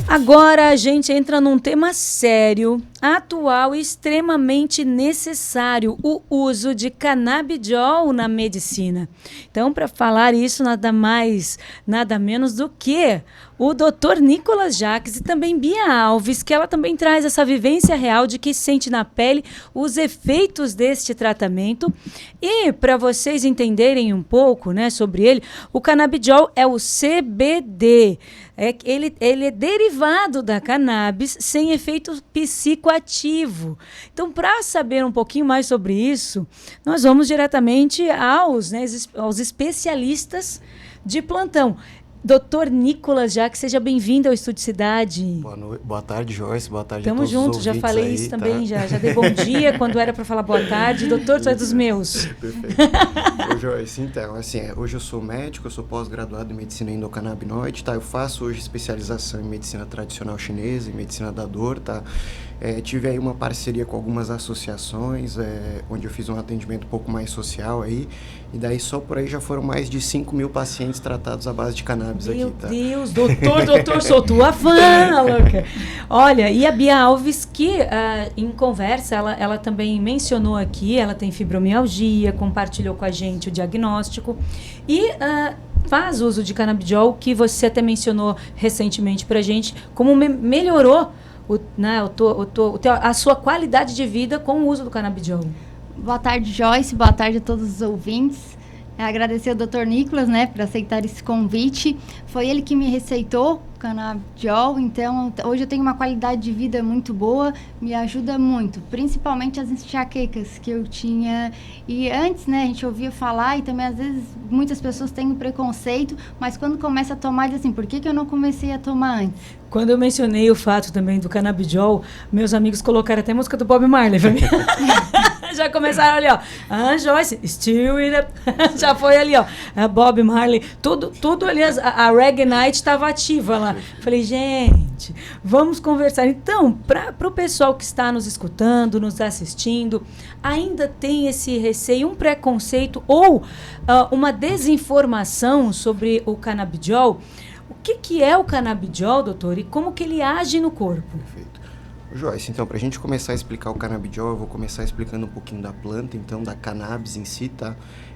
Agora a gente entra num tema sério, atual e extremamente necessário, o uso de canabidiol na medicina. Então, para falar isso, nada mais, nada menos do que o Dr. Nicolas Jacques e também Bia Alves, que ela também traz essa vivência real de que sente na pele os efeitos deste tratamento. E para vocês entenderem um pouco, né, sobre ele, o canabidiol é o CBD. Ele é derivado da cannabis sem efeito psicoativo. Então, para saber um pouquinho mais sobre isso, nós vamos diretamente aos especialistas de plantão. Doutor Nicolas Jacques, seja bem-vindo ao Estúdio Cidade. Boa tarde, Joyce. Boa tarde Tamo a todos junto, os já falei aí, isso tá? também, já dei bom dia quando era para falar boa tarde. Doutor, tu é dos meus. Perfeito. Ô, Joyce, então, assim, hoje eu sou médico, eu sou pós-graduado em medicina endocannabinoide, tá? Eu faço hoje especialização em medicina tradicional chinesa, em medicina da dor, tá? Tive aí uma parceria com algumas associações, onde eu fiz um atendimento um pouco mais social aí, e daí só por aí já foram mais de 5 mil pacientes tratados à base de cannabis Meu aqui, tá? Deus, doutor, sou tua fã, louca. Olha, e a Bia Alves, que em conversa, ela também mencionou aqui, ela tem fibromialgia, compartilhou com a gente o diagnóstico, e faz uso de canabidiol, que você até mencionou recentemente pra gente, como melhorou a sua qualidade de vida com o uso do canabidiol. Boa tarde, Joyce. Boa tarde a todos os ouvintes. Agradecer ao Dr. Nicolas, né, por aceitar esse convite. Foi ele que me receitou o canabidiol, então hoje eu tenho uma qualidade de vida muito boa, me ajuda muito, principalmente as enxaquecas que eu tinha. E antes, né, a gente ouvia falar e também às vezes muitas pessoas têm um preconceito, mas quando começa a tomar, diz assim, por que eu não comecei a tomar antes? Quando eu mencionei o fato também do canabidiol, meus amigos colocaram até a música do Bob Marley pra mim. Já começaram ali, ó. Joyce, Still It Up. Já foi ali, ó. Bob Marley. Tudo ali, a Reggae Night estava ativa lá. Falei, gente, vamos conversar. Então, para o pessoal que está nos escutando, nos assistindo, ainda tem esse receio, um preconceito ou uma desinformação sobre o canabidiol. O que é o canabidiol, doutor, e como que ele age no corpo? Perfeito. Joyce, então, para a gente começar a explicar o canabidiol, eu vou começar explicando um pouquinho da planta, então, da cannabis em si, tá?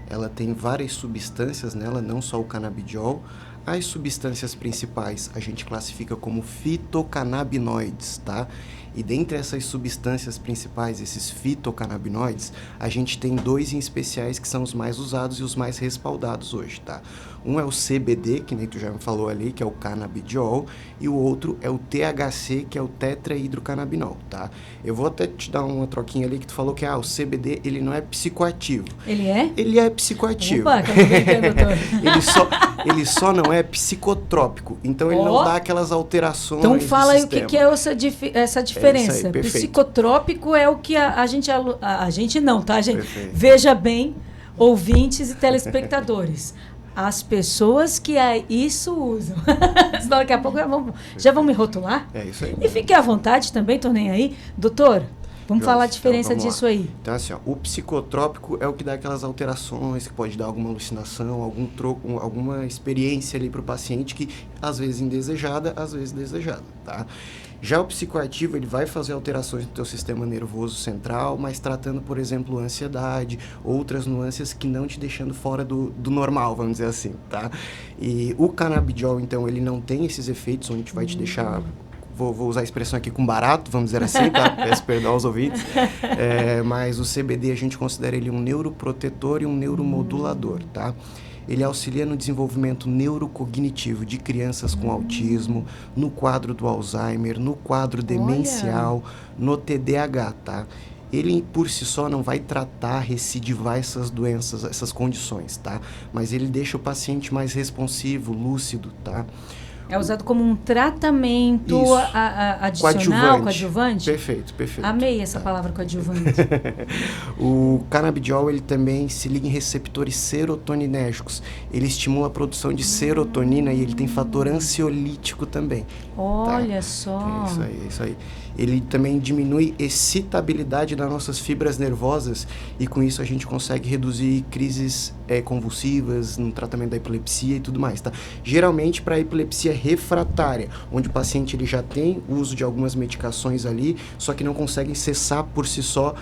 Ela tem várias substâncias nela, não só o canabidiol. As substâncias principais a gente classifica como fitocannabinoides, tá? E dentre essas substâncias principais, esses fitocannabinoides, a gente tem dois em especiais que são os mais usados e os mais respaldados hoje, tá? Um é o CBD, que nem tu já me falou ali, que é o canabidiol, e o outro é o THC, que é o tetrahidrocannabinol, tá? Eu vou até te dar uma troquinha ali que tu falou que o CBD, ele não é psicoativo. Ele é? Ele é psicoativo. Opa, que eu tô brincando, doutor. Ele só não é psicotrópico, então ele não dá aquelas alterações. Então fala aí o que é essa diferença. É isso aí, psicotrópico é o que a gente não, tá, gente? Perfeito. Veja bem, ouvintes e telespectadores. As pessoas que isso usam. Senão daqui a pouco já vão me rotular. É isso aí. E fique à vontade também, tô nem aí. Doutor, vamos falar a diferença então, disso aí. Então, assim, o psicotrópico é o que dá aquelas alterações, que pode dar alguma alucinação, alguma experiência ali para o paciente que, às vezes, indesejada, às vezes desejada, tá? Já o psicoativo, ele vai fazer alterações no teu sistema nervoso central, mas tratando, por exemplo, ansiedade, outras nuances que não te deixando fora do normal, vamos dizer assim, tá? E o canabidiol, então, ele não tem esses efeitos onde vai te deixar... Vou usar a expressão aqui com barato, vamos dizer assim, tá? Peço perdão aos ouvintes. Mas o CBD, a gente considera ele um neuroprotetor e um neuromodulador, tá? Ele auxilia no desenvolvimento neurocognitivo de crianças com autismo, no quadro do Alzheimer, no quadro demencial, no TDAH, tá? Ele, por si só, não vai tratar, recidivar essas doenças, essas condições, tá? Mas ele deixa o paciente mais responsivo, lúcido, tá? É usado como um tratamento adicional, coadjuvante? Perfeito. Amei essa palavra, coadjuvante. O canabidiol, ele também se liga em receptores serotoninérgicos. Ele estimula a produção de serotonina e ele tem fator ansiolítico também. Olha só. É isso aí. Ele também diminui excitabilidade das nossas fibras nervosas e com isso a gente consegue reduzir crises convulsivas no tratamento da epilepsia e tudo mais, tá? Geralmente para epilepsia refratária, onde o paciente ele já tem o uso de algumas medicações ali, só que não conseguem cessar por si só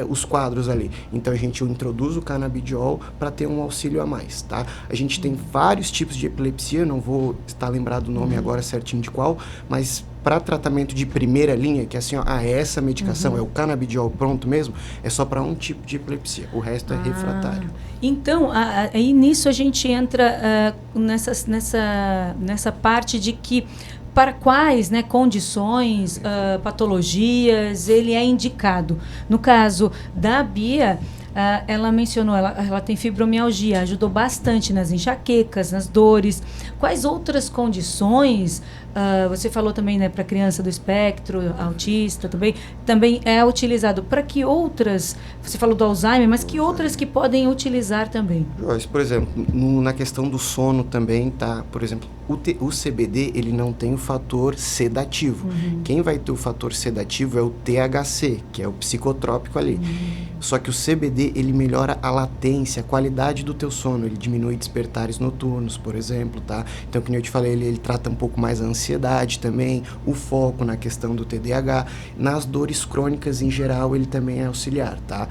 os quadros ali. Então a gente introduz o canabidiol para ter um auxílio a mais, tá? A gente tem vários tipos de epilepsia, não vou estar lembrado do nome agora certinho de qual, mas para tratamento de primeira linha, que é assim, ó, essa medicação é o canabidiol pronto mesmo, é só para um tipo de epilepsia, o resto é refratário. Então, aí nisso a gente entra nessa parte de que para quais, né, condições, patologias ele é indicado. No caso da Bia, ela mencionou, ela tem fibromialgia, ajudou bastante nas enxaquecas, nas dores. Quais outras condições, você falou também, né, para criança do espectro, autista também é utilizado. Para que outras, você falou do Alzheimer, mas que outras que podem utilizar também? Joyce, por exemplo, na questão do sono também, tá? Por exemplo, o CBD, ele não tem o fator sedativo. Quem vai ter o fator sedativo é o THC, que é o psicotrópico ali. Só que o CBD, ele melhora a latência, a qualidade do teu sono. Ele diminui despertares noturnos, por exemplo, tá? Então, como eu te falei, ele trata um pouco mais a ansiedade também, o foco na questão do TDAH. Nas dores crônicas, em geral, ele também é auxiliar, tá?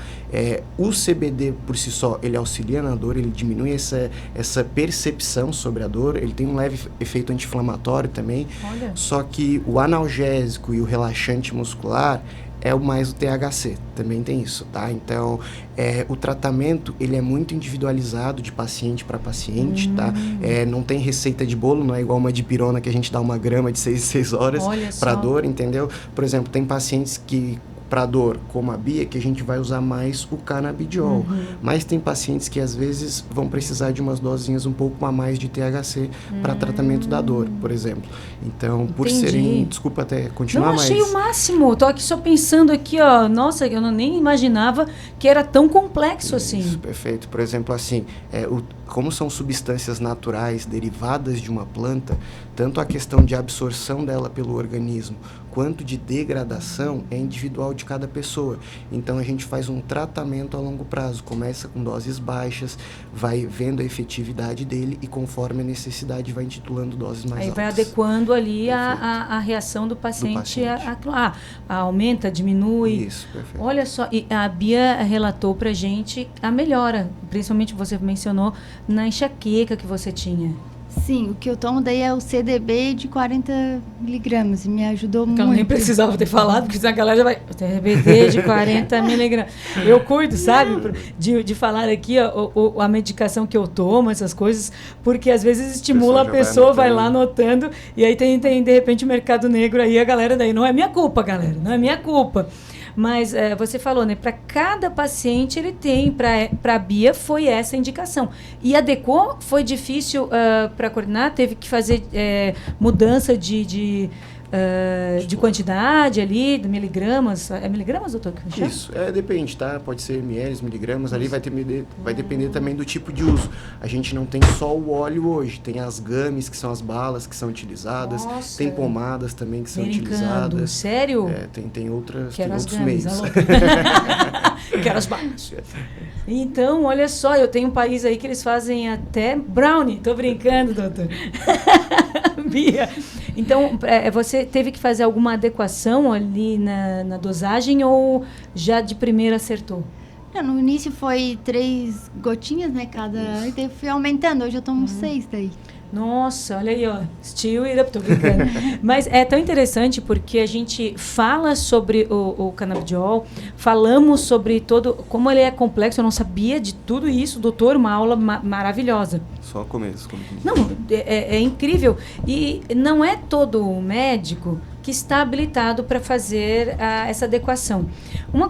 O CBD, por si só, ele auxilia na dor, ele diminui essa percepção sobre a dor, ele tem um leve efeito anti-inflamatório também. Olha. Só que o analgésico e o relaxante muscular é o mais o THC, também tem isso, tá? Então, o tratamento, ele é muito individualizado de paciente para paciente, tá? Não tem receita de bolo, não é igual uma dipirona que a gente dá 1 grama de 6 em 6 horas para dor, entendeu? Por exemplo, tem pacientes que para dor, como a Bia, que a gente vai usar mais o canabidiol. Mas tem pacientes que às vezes vão precisar de umas dosinhas um pouco a mais de THC para tratamento da dor, por exemplo. Então, por serem... Desculpa até continuar, mas... Não, achei o máximo. Tô aqui só pensando aqui, ó. Nossa, eu nem imaginava que era tão complexo assim. Isso, perfeito. Por exemplo, assim, como são substâncias naturais derivadas de uma planta, tanto a questão de absorção dela pelo organismo quanto de degradação é individual de cada pessoa. Então a gente faz um tratamento a longo prazo, começa com doses baixas, vai vendo a efetividade dele e conforme a necessidade vai intitulando doses mais altas. Aí vai adequando ali a reação do paciente. Aumenta, diminui. Isso, perfeito. Olha só, e a Bia relatou pra gente a melhora, principalmente você mencionou na enxaqueca que você tinha. Sim, o que eu tomo daí é o CDB de 40 miligramas e me ajudou muito. Eu nem precisava ter falado, porque senão a galera já vai... CBD de 40 miligramas. Eu cuido, sabe, de falar aqui a medicação que eu tomo, essas coisas, porque às vezes estimula a pessoa, vai lá anotando, e aí tem de repente o mercado negro aí, a galera daí. Não é minha culpa, galera, não é minha culpa. Mas você falou, né? Para cada paciente ele tem, para a Bia foi essa indicação. E adequou? Foi difícil para coordenar? Teve que fazer mudança de quantidade ali, de miligramas. É miligramas, doutor? Isso, depende, tá? Pode ser ml, miligramas, ali vai depender também do tipo de uso. A gente não tem só o óleo hoje, tem as gummies, que são as balas que são utilizadas, Nossa. Tem pomadas também que são utilizadas. Sério? Tem outros meios. Quero as balas. Então, olha só, eu tenho um país aí que eles fazem até brownie. Tô brincando, doutor. Bia. Então, você teve que fazer alguma adequação ali na dosagem ou já de primeira acertou? No início foi 3 gotinhas, né, cada... E daí fui aumentando, hoje eu tomo 6 daí. Nossa, olha aí, ó. Still it up, tô brincando. Mas é tão interessante porque a gente fala sobre o canabidiol, falamos sobre como ele é complexo, eu não sabia de tudo isso, doutor, uma aula maravilhosa. Só começo. Não, é incrível. E não é todo médico que está habilitado para fazer essa adequação. Uma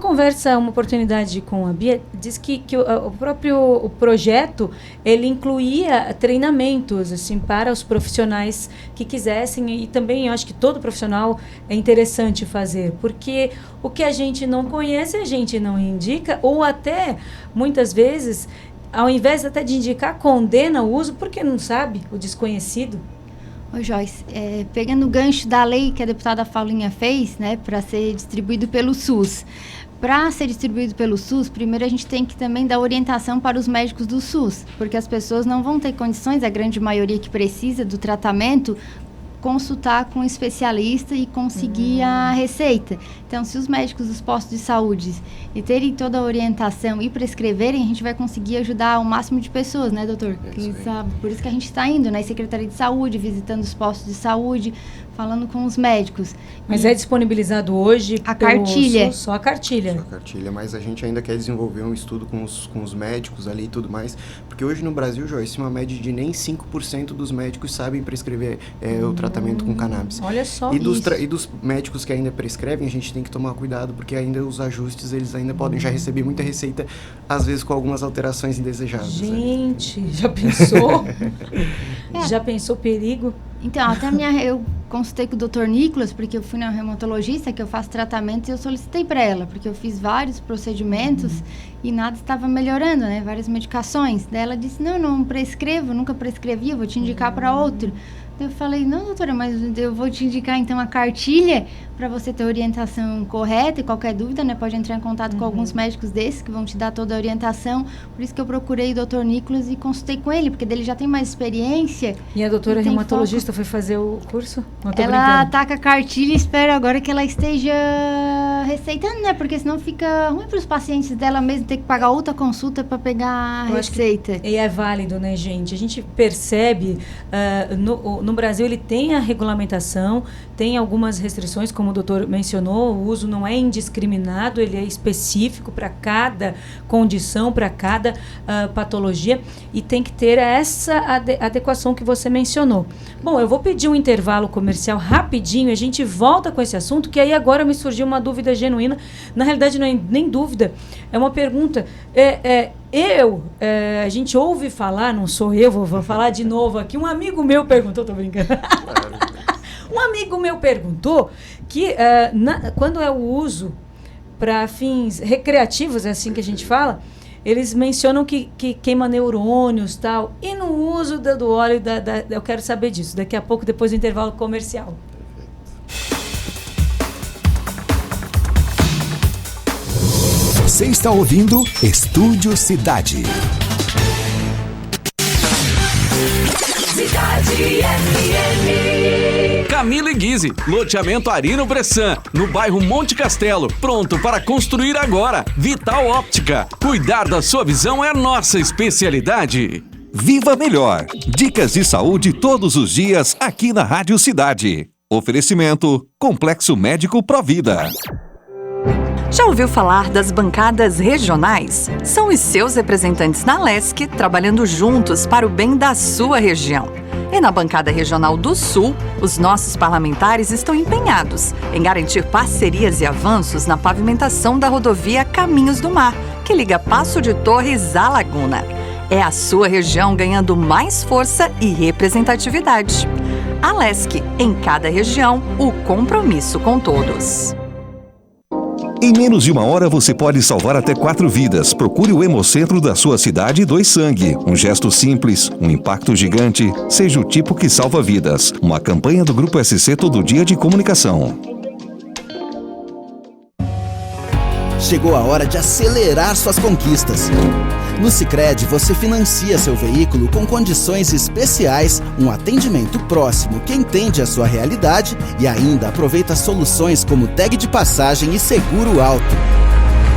oportunidade com a Bia, diz que o próprio projeto, ele incluía treinamentos, assim, para os profissionais que quisessem, e também eu acho que todo profissional é interessante fazer, porque o que a gente não conhece, a gente não indica, ou até, muitas vezes, ao invés até de indicar, condena o uso, porque não sabe, o desconhecido. Ô Joyce, pegando o gancho da lei que a deputada Paulinha fez, né, para ser distribuído pelo SUS. Para ser distribuído pelo SUS, primeiro a gente tem que também dar orientação para os médicos do SUS, porque as pessoas não vão ter condições, a grande maioria que precisa do tratamento, consultar com um especialista e conseguir a receita. Então, se os médicos dos postos de saúde e terem toda a orientação e prescreverem, a gente vai conseguir ajudar o máximo de pessoas, né, doutor? Por isso que a gente está indo na Secretaria de Saúde, visitando os postos de saúde, falando com os médicos. Mas é disponibilizado hoje a cartilha? Só a cartilha. Só a cartilha, mas a gente ainda quer desenvolver um estudo com os médicos ali e tudo mais, porque hoje no Brasil, Joyce, uma média de nem 5% dos médicos sabem prescrever o tratamento com cannabis. Olha só e dos médicos que ainda prescrevem, a gente tem que tomar cuidado, porque ainda os ajustes, eles ainda podem já receber muita receita, às vezes com algumas alterações indesejadas. Gente, já pensou? Já pensou perigo? Então, até eu consultei com o Dr. Nicolas, porque eu fui na reumatologista, que eu faço tratamento, e eu solicitei para ela, porque eu fiz vários procedimentos e nada estava melhorando, né? Várias medicações. Daí ela disse, não prescrevo, nunca prescrevi, eu vou te indicar para outro. Eu falei, não, doutora, mas eu vou te indicar então a cartilha para você ter a orientação correta, e qualquer dúvida, né, pode entrar em contato com alguns médicos desses que vão te dar toda a orientação. Por isso que eu procurei o Dr. Nicolas e consultei com ele, porque dele já tem mais experiência. E a doutora reumatologista foi fazer o curso? Ela tá com a cartilha e espero agora que ela esteja receitando, né, porque senão fica ruim para os pacientes dela mesmo ter que pagar outra consulta para pegar a receita. E é válido, né, gente? A gente percebe, no Brasil ele tem a regulamentação, tem algumas restrições, como o doutor mencionou, o uso não é indiscriminado, ele é específico para cada condição, para cada patologia, e tem que ter essa adequação que você mencionou. Bom, eu vou pedir um intervalo comercial rapidinho, a gente volta com esse assunto, que aí agora me surgiu uma dúvida genuína. Na realidade não é nem dúvida, é uma pergunta. A gente ouve falar, não sou eu, vou falar de novo aqui, um amigo meu perguntou, tô brincando. Um amigo meu perguntou que quando é o uso para fins recreativos, é assim que a gente fala, eles mencionam que queima neurônios e tal, e no uso do óleo, eu quero saber disso, daqui a pouco, depois do intervalo comercial. Você está ouvindo Estúdio Cidade. Cidade FM. Camila e Guise, loteamento Arino Bressan, no bairro Monte Castelo, pronto para construir agora. Vital Óptica, cuidar da sua visão é a nossa especialidade. Viva Melhor, dicas de saúde todos os dias aqui na Rádio Cidade. Oferecimento, Complexo Médico Provida. Já ouviu falar das bancadas regionais? São os seus representantes na Alesc trabalhando juntos para o bem da sua região. E na bancada regional do Sul, os nossos parlamentares estão empenhados em garantir parcerias e avanços na pavimentação da rodovia Caminhos do Mar, que liga Passo de Torres à Laguna. É a sua região ganhando mais força e representatividade. Alesc, em cada região, o compromisso com todos. Em menos de 1 hora você pode salvar até 4 vidas. Procure o Hemocentro da sua cidade e doe sangue. Um gesto simples, um impacto gigante. Seja o tipo que salva vidas. Uma campanha do Grupo SC Todo Dia de Comunicação. Chegou a hora de acelerar suas conquistas. No Sicredi você financia seu veículo com condições especiais, um atendimento próximo que entende a sua realidade e ainda aproveita soluções como tag de passagem e seguro alto.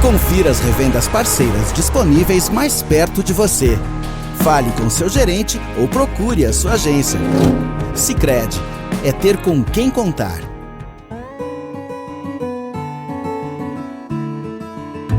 Confira as revendas parceiras disponíveis mais perto de você. Fale com seu gerente ou procure a sua agência. Sicredi, é ter com quem contar.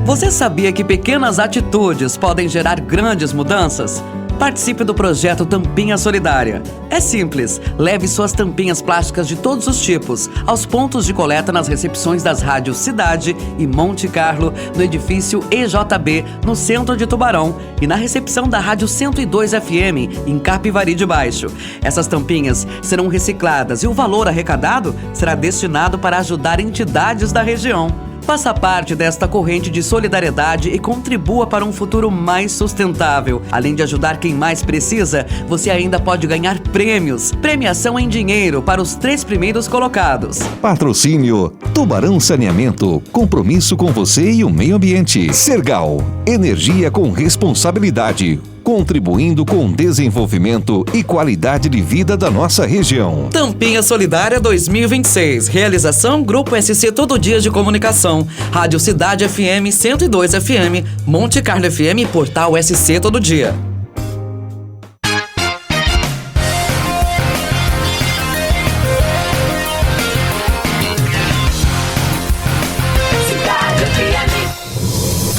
Você sabia que pequenas atitudes podem gerar grandes mudanças? Participe do projeto Tampinha Solidária. É simples, leve suas tampinhas plásticas de todos os tipos aos pontos de coleta nas recepções das rádios Cidade e Monte Carlo, no edifício EJB, no centro de Tubarão, e na recepção da Rádio 102 FM, em Capivari de Baixo. Essas tampinhas serão recicladas e o valor arrecadado será destinado para ajudar entidades da região. Faça parte desta corrente de solidariedade e contribua para um futuro mais sustentável. Além de ajudar quem mais precisa, você ainda pode ganhar prêmios. Premiação em dinheiro para os 3 primeiros colocados. Patrocínio Tubarão Saneamento. Compromisso com você e o meio ambiente. Sergal. Energia com responsabilidade. contribuindo com o desenvolvimento e qualidade de vida da nossa região. Tampinha Solidária 2026. Realização Grupo SC Todo Dia de Comunicação. Rádio Cidade FM 102 FM, Monte Carlo FM e Portal SC Todo Dia.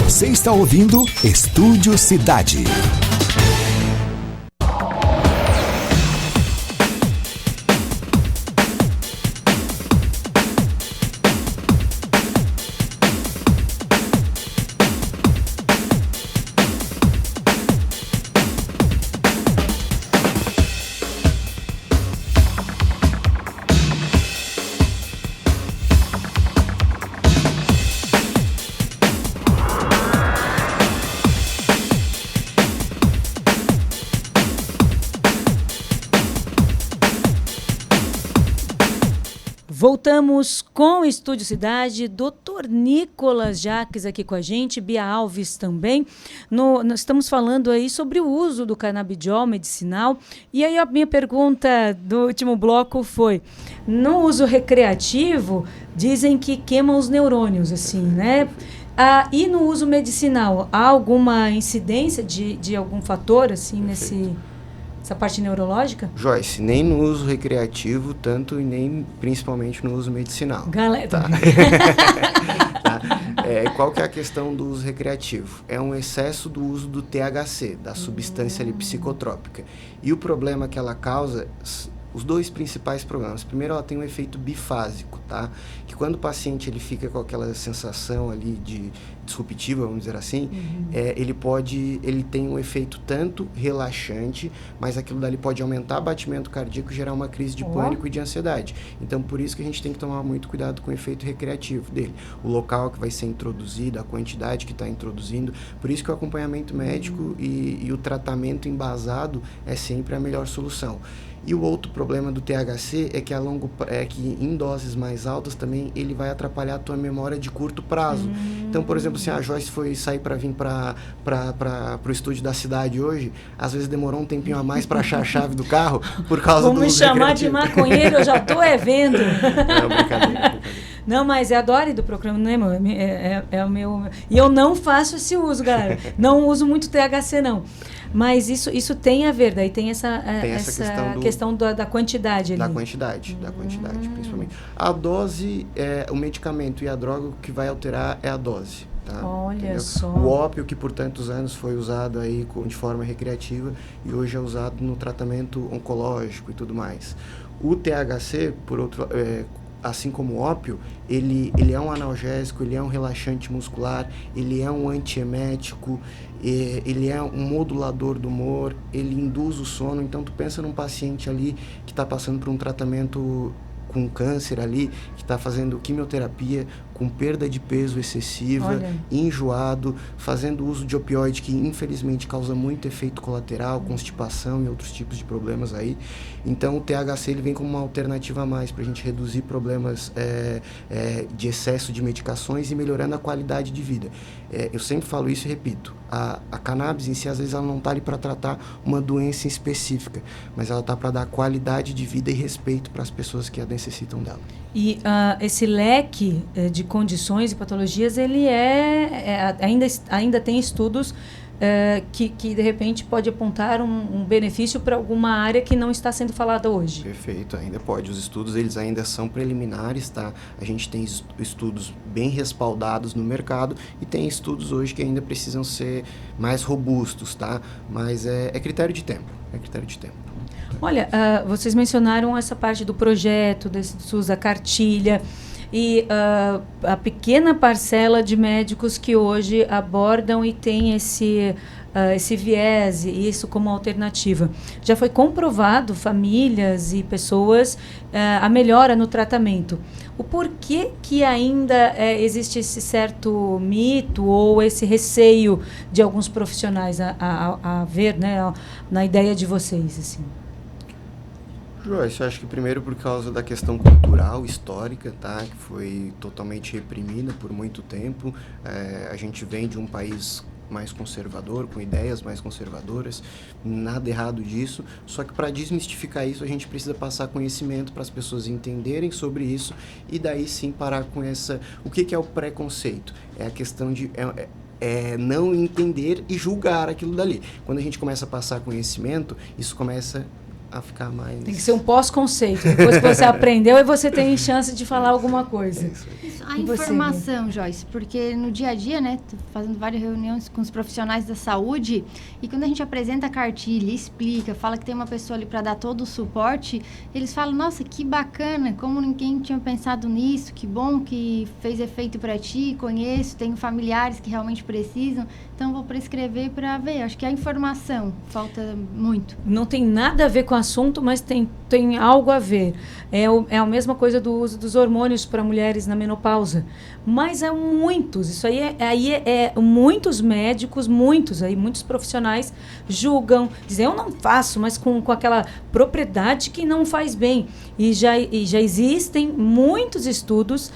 Você está ouvindo Estúdio Cidade. Voltamos com o Estúdio Cidade, Dr. Nicolas Jaques aqui com a gente, Bia Alves também. Nós estamos falando aí sobre o uso do canabidiol medicinal. E aí a minha pergunta do último bloco foi, no uso recreativo, dizem que queima os neurônios, assim, né? E no uso medicinal, há alguma incidência de algum fator, assim, essa parte neurológica? Joyce, nem no uso recreativo, tanto e nem principalmente no uso medicinal. Galera. Tá? Qual que é a questão do uso recreativo? É um excesso do uso do THC, da substância ali psicotrópica. E o problema que ela causa, os dois principais problemas. Primeiro, ela tem um efeito bifásico, tá? Que quando o paciente ele fica com aquela sensação ali de disruptiva, vamos dizer assim, ele tem um efeito tanto relaxante, mas aquilo dali pode aumentar o batimento cardíaco e gerar uma crise de pânico e de ansiedade. Então, por isso que a gente tem que tomar muito cuidado com o efeito recreativo dele. O local que vai ser introduzido, a quantidade que está introduzindo. Por isso que o acompanhamento médico e o tratamento embasado é sempre a melhor solução. E o outro problema do THC é que em doses mais altas também ele vai atrapalhar a tua memória de curto prazo. Então, por exemplo, se a Joyce foi sair para vir para o estúdio da cidade hoje, às vezes demorou um tempinho a mais para achar a chave do carro por causa do uso Vamos me chamar de maconheiro, eu já estou vendo. Não, brincadeira. Não, mas é a Dori do programa, né, meu? É o meu... E eu não faço esse uso, galera. Não uso muito THC, não. Mas isso tem a ver, daí tem essa questão da quantidade ali. Da quantidade, principalmente. A dose, o medicamento e a droga, o que vai alterar é a dose. Tá? Olha, entendeu? Só. O ópio, que por tantos anos foi usado aí de forma recreativa e hoje é usado no tratamento oncológico e tudo mais. O THC, assim como o ópio, ele é um analgésico, ele é um relaxante muscular, ele é um antiemético, ele é um modulador do humor, ele induz o sono. Então, tu pensa num paciente ali que está passando por um tratamento com câncer ali, que está fazendo quimioterapia, com perda de peso excessiva, enjoado, fazendo uso de opioide que infelizmente causa muito efeito colateral, constipação e outros tipos de problemas aí. Então o THC ele vem como uma alternativa a mais para a gente reduzir problemas de excesso de medicações e melhorando a qualidade de vida. Eu sempre falo isso e repito, a cannabis em si às vezes ela não está ali para tratar uma doença específica, mas ela está para dar qualidade de vida e respeito para as pessoas que a necessitam dela. E esse leque de condições e patologias, ele ainda tem estudos que de repente pode apontar um benefício para alguma área que não está sendo falada hoje. Perfeito, ainda pode. Os estudos eles ainda são preliminares, tá? A gente tem estudos bem respaldados no mercado e tem estudos hoje que ainda precisam ser mais robustos, tá? Mas é critério de tempo, Olha, vocês mencionaram essa parte do projeto, desse SUS, a cartilha, e a pequena parcela de médicos que hoje abordam e tem esse viés e isso como alternativa. Já foi comprovado, famílias e pessoas, a melhora no tratamento. O porquê que ainda existe esse certo mito ou esse receio de alguns profissionais a ver, né, na ideia de vocês, assim? Joyce, eu acho que primeiro por causa da questão cultural, histórica, tá? Que foi totalmente reprimida por muito tempo. A gente vem de um país mais conservador, com ideias mais conservadoras, nada errado disso, só que para desmistificar isso a gente precisa passar conhecimento para as pessoas entenderem sobre isso e daí sim parar com o que é o preconceito? É a questão de não entender e julgar aquilo dali. Quando a gente começa a passar conhecimento, isso começa a ficar mais... Tem que ser um pós-conceito. Depois que você aprendeu, aí você tem chance de falar alguma coisa. Isso, a informação, Joyce, porque no dia a dia, né, tô fazendo várias reuniões com os profissionais da saúde, e quando a gente apresenta a cartilha, explica, fala que tem uma pessoa ali para dar todo o suporte, eles falam, nossa, que bacana, como ninguém tinha pensado nisso, que bom que fez efeito para ti, conheço, tenho familiares que realmente precisam, então vou prescrever para ver. Acho que a informação falta muito. Não tem nada a ver com o assunto, mas tem algo a ver. É a mesma coisa do uso dos hormônios para mulheres na menopausa. Mas é muitos, isso aí muitos médicos, muitos profissionais julgam, dizem, eu não faço, mas com aquela propriedade que não faz bem. E já existem muitos estudos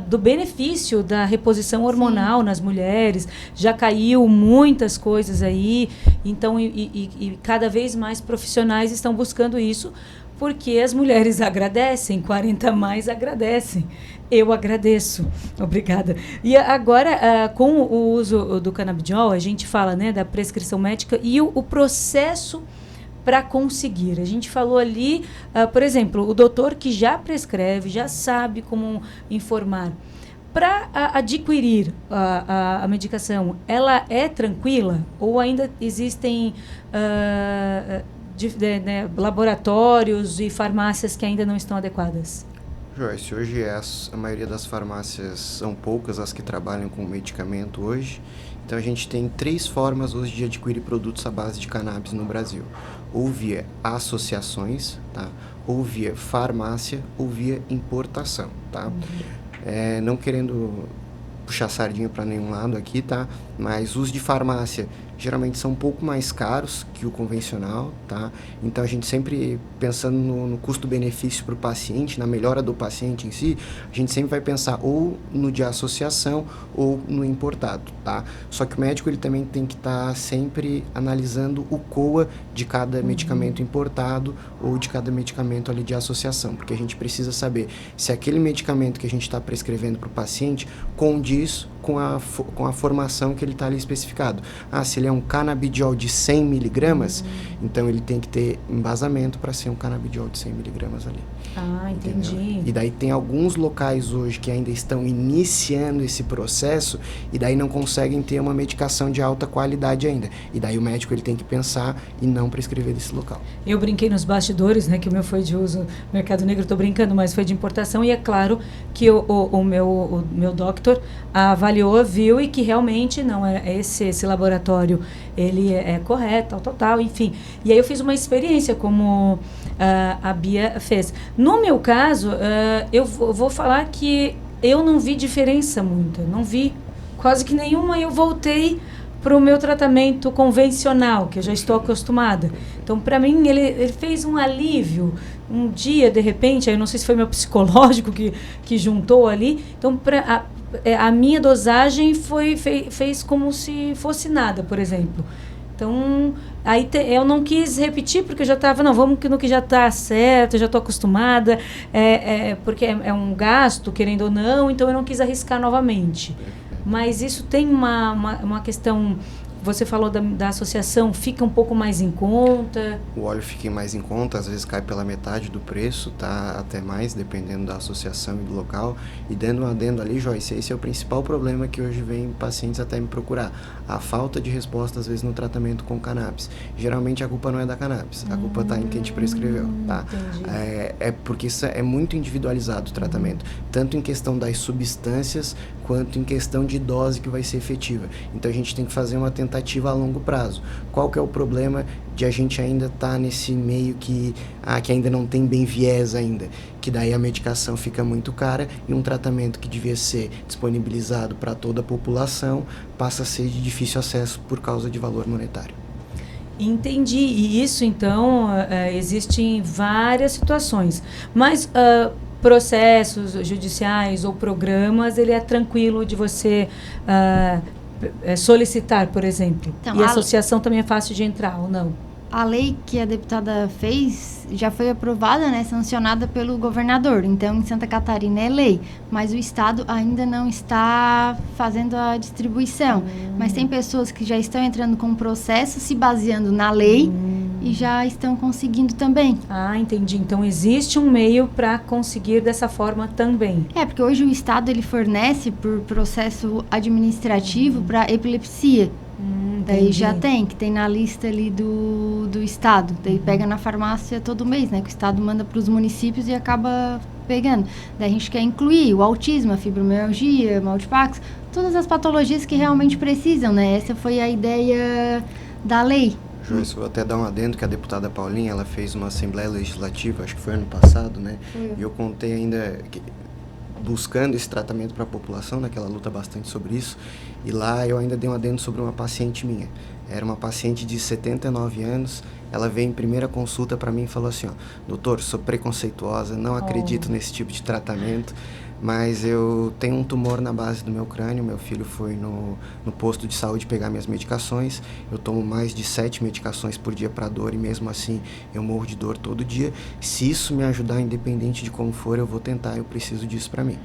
do benefício da reposição hormonal nas mulheres, já caiu muitas coisas aí, então, e cada vez mais profissionais estão buscando isso, porque as mulheres agradecem, 40 mais agradecem. Eu agradeço. Obrigada. E agora, com o uso do canabidiol, a gente fala, né, da prescrição médica e o processo para conseguir. A gente falou ali, por exemplo, o doutor que já prescreve, já sabe como informar. Para adquirir a medicação, ela é tranquila ou ainda existem laboratórios e farmácias que ainda não estão adequadas? Joyce, hoje a maioria das farmácias são poucas as que trabalham com medicamento hoje. Então a gente tem 3 formas hoje de adquirir produtos à base de cannabis no Brasil. Ou via associações, tá? Ou via farmácia, ou via importação, tá? Não querendo puxar sardinha para nenhum lado aqui, tá? Mas os de farmácia geralmente são um pouco mais caros que o convencional, tá? Então a gente sempre pensando no custo-benefício para o paciente, na melhora do paciente em si, a gente sempre vai pensar ou no de associação ou no importado, tá? Só que o médico ele também tem que estar sempre analisando o COA de cada medicamento importado ou de cada medicamento ali de associação, porque a gente precisa saber se aquele medicamento que a gente está prescrevendo para o paciente condiz com a formação que ele está ali especificado. Se ele é um canabidiol de 100 miligramas, então ele tem que ter embasamento para ser um canabidiol de 100 miligramas ali. Entendi. Entendeu? E daí tem alguns locais hoje que ainda estão iniciando esse processo e daí não conseguem ter uma medicação de alta qualidade ainda. E daí o médico ele tem que pensar e não prescrever desse local. Eu brinquei nos bastidores, né, que o meu foi de uso mercado negro, estou brincando, mas foi de importação e é claro que o meu doctor avaliou, viu e que realmente não é esse laboratório, ele é correto, tal, enfim. E aí eu fiz uma experiência como a Bia fez. No meu caso, eu vou falar que eu não vi diferença muita, não vi quase que nenhuma. Eu voltei para o meu tratamento convencional, que eu já estou acostumada. Então, para mim, ele fez um alívio. Um dia, de repente, aí eu não sei se foi meu psicológico que juntou ali. Então, a minha dosagem fez como se fosse nada, por exemplo. Então, aí eu não quis repetir, porque eu já estava, vamos no que já está certo, eu já estou acostumada, porque é um gasto, querendo ou não, então eu não quis arriscar novamente. Mas isso tem uma questão, você falou da associação, fica um pouco mais em conta? O óleo fica mais em conta, às vezes cai pela metade do preço, tá? Até mais, dependendo da associação e do local. E dando um adendo ali, Joyce, esse é o principal problema que hoje vem pacientes até me procurar. A falta de resposta, às vezes, no tratamento com cannabis. Geralmente a culpa não é da cannabis, a culpa está em quem te prescreveu, tá? Porque isso é muito individualizado o tratamento, tanto em questão das substâncias, quanto em questão de dose que vai ser efetiva. Então a gente tem que fazer uma tentativa a longo prazo. Qual que é o problema de a gente ainda estar nesse meio que ainda não tem bem viés ainda? Que daí a medicação fica muito cara e um tratamento que devia ser disponibilizado para toda a população passa a ser de difícil acesso por causa de valor monetário. Entendi. E isso, então, existem várias situações. Mas processos judiciais ou programas, ele é tranquilo de você solicitar, por exemplo? Então, E a associação também é fácil de entrar ou não? A lei que a deputada fez já foi aprovada, né, sancionada pelo governador. Então, em Santa Catarina é lei, mas o Estado ainda não está fazendo a distribuição. Mas tem pessoas que já estão entrando com o processo, se baseando na lei e já estão conseguindo também. Ah, entendi. Então, existe um meio para conseguir dessa forma também. Porque hoje o Estado ele fornece por processo administrativo para epilepsia. Daí já tem na lista ali do Estado. Daí pega na farmácia todo mês, né? Que o Estado manda para os municípios e acaba pegando. Daí a gente quer incluir o autismo, a fibromialgia, mal de Parkinson, todas as patologias que realmente precisam, né? Essa foi a ideia da lei. Joyce, vou até dar um adendo que a deputada Paulinha, ela fez uma Assembleia Legislativa, acho que foi ano passado, né? E eu contei ainda... buscando esse tratamento para a população, né, que ela luta bastante sobre isso, e lá eu ainda dei um adendo sobre uma paciente minha. Era uma paciente de 79 anos, ela veio em primeira consulta para mim e falou assim, ó, doutor, sou preconceituosa, não acredito nesse tipo de tratamento, mas eu tenho um tumor na base do meu crânio, meu filho foi no posto de saúde pegar minhas medicações, eu tomo mais de 7 medicações por dia para dor e mesmo assim eu morro de dor todo dia. Se isso me ajudar, independente de como for, eu vou tentar, eu preciso disso para mim.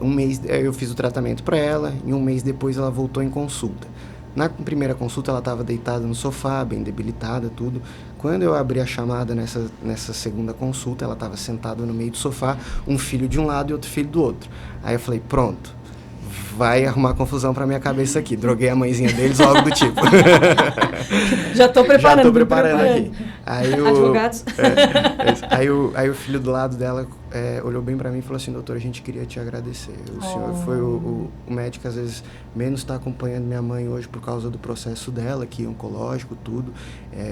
Um mês eu fiz o tratamento para ela e um mês depois ela voltou em consulta. Na primeira consulta ela estava deitada no sofá, bem debilitada, tudo. Quando eu abri a chamada nessa segunda consulta, ela estava sentada no meio do sofá, um filho de um lado e outro filho do outro. Aí eu falei, pronto, vai arrumar confusão pra minha cabeça aqui. Droguei a mãezinha deles ou algo do tipo. Já tô preparando. Já tô preparando aqui. Aí Advogados. Aí o filho do lado dela olhou bem pra mim e falou assim, doutor, a gente queria te agradecer. O senhor foi o médico que às vezes menos está acompanhando minha mãe hoje por causa do processo dela, que é oncológico, tudo,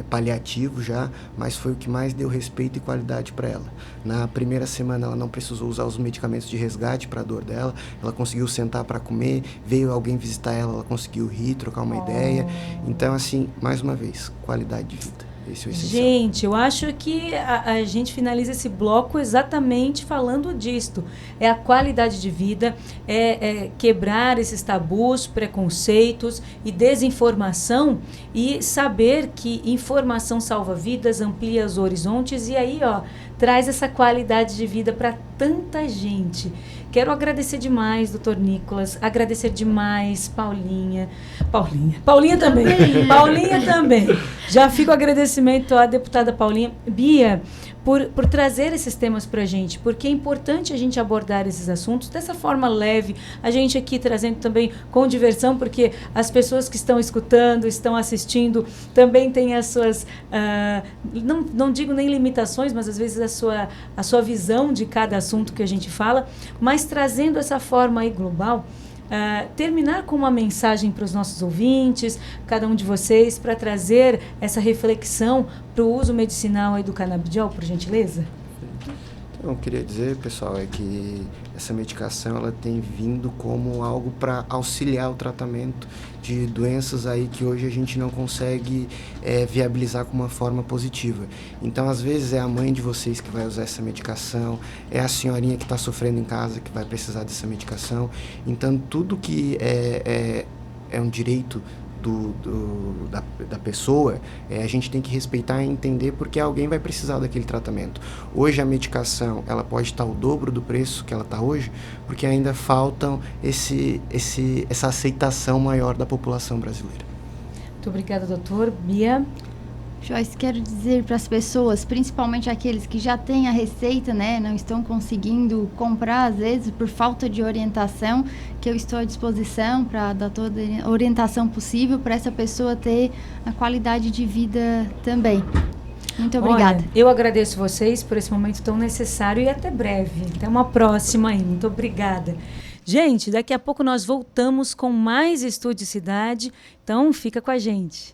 paliativo já, mas foi o que mais deu respeito e qualidade para ela. Na primeira semana ela não precisou usar os medicamentos de resgate para a dor dela, ela conseguiu sentar para comer, veio alguém visitar ela conseguiu rir, trocar uma ideia. Então, assim, mais uma vez, qualidade de vida. Esse é o essencial. Gente, eu acho que a gente finaliza esse bloco exatamente falando disto. É a qualidade de vida, é quebrar esses tabus, preconceitos e desinformação e saber que informação salva vidas, amplia os horizontes e aí, traz essa qualidade de vida para tanta gente. Quero agradecer demais, doutor Nicolas, agradecer demais, Paulinha também. Paulinha também. Já fica o agradecimento à deputada Paulinha. Bia, por trazer esses temas para a gente, porque é importante a gente abordar esses assuntos dessa forma leve, a gente aqui trazendo também com diversão, porque as pessoas que estão escutando, estão assistindo, também têm as suas, não digo nem limitações, mas às vezes a sua visão de cada assunto que a gente fala, mas trazendo essa forma aí global, terminar com uma mensagem para os nossos ouvintes, cada um de vocês, para trazer essa reflexão para o uso medicinal aí do canabidiol, por gentileza? Eu queria dizer, pessoal, é que essa medicação ela tem vindo como algo para auxiliar o tratamento de doenças aí que hoje a gente não consegue viabilizar com uma forma positiva. Então, às vezes, é a mãe de vocês que vai usar essa medicação, é a senhorinha que está sofrendo em casa que vai precisar dessa medicação. Então, tudo que é um direito da pessoa, a gente tem que respeitar e entender porque alguém vai precisar daquele tratamento. Hoje a medicação ela pode estar o dobro do preço que ela está hoje, porque ainda faltam essa aceitação maior da população brasileira. Muito obrigada, doutor. Bia? Joyce, quero dizer para as pessoas, principalmente aqueles que já têm a receita, né, não estão conseguindo comprar, às vezes, por falta de orientação, que eu estou à disposição para dar toda a orientação possível para essa pessoa ter a qualidade de vida também. Muito obrigada. Olha, eu agradeço vocês por esse momento tão necessário e até breve. Até uma próxima aí. Muito obrigada. Gente, daqui a pouco nós voltamos com mais Estúdio Cidade, então fica com a gente.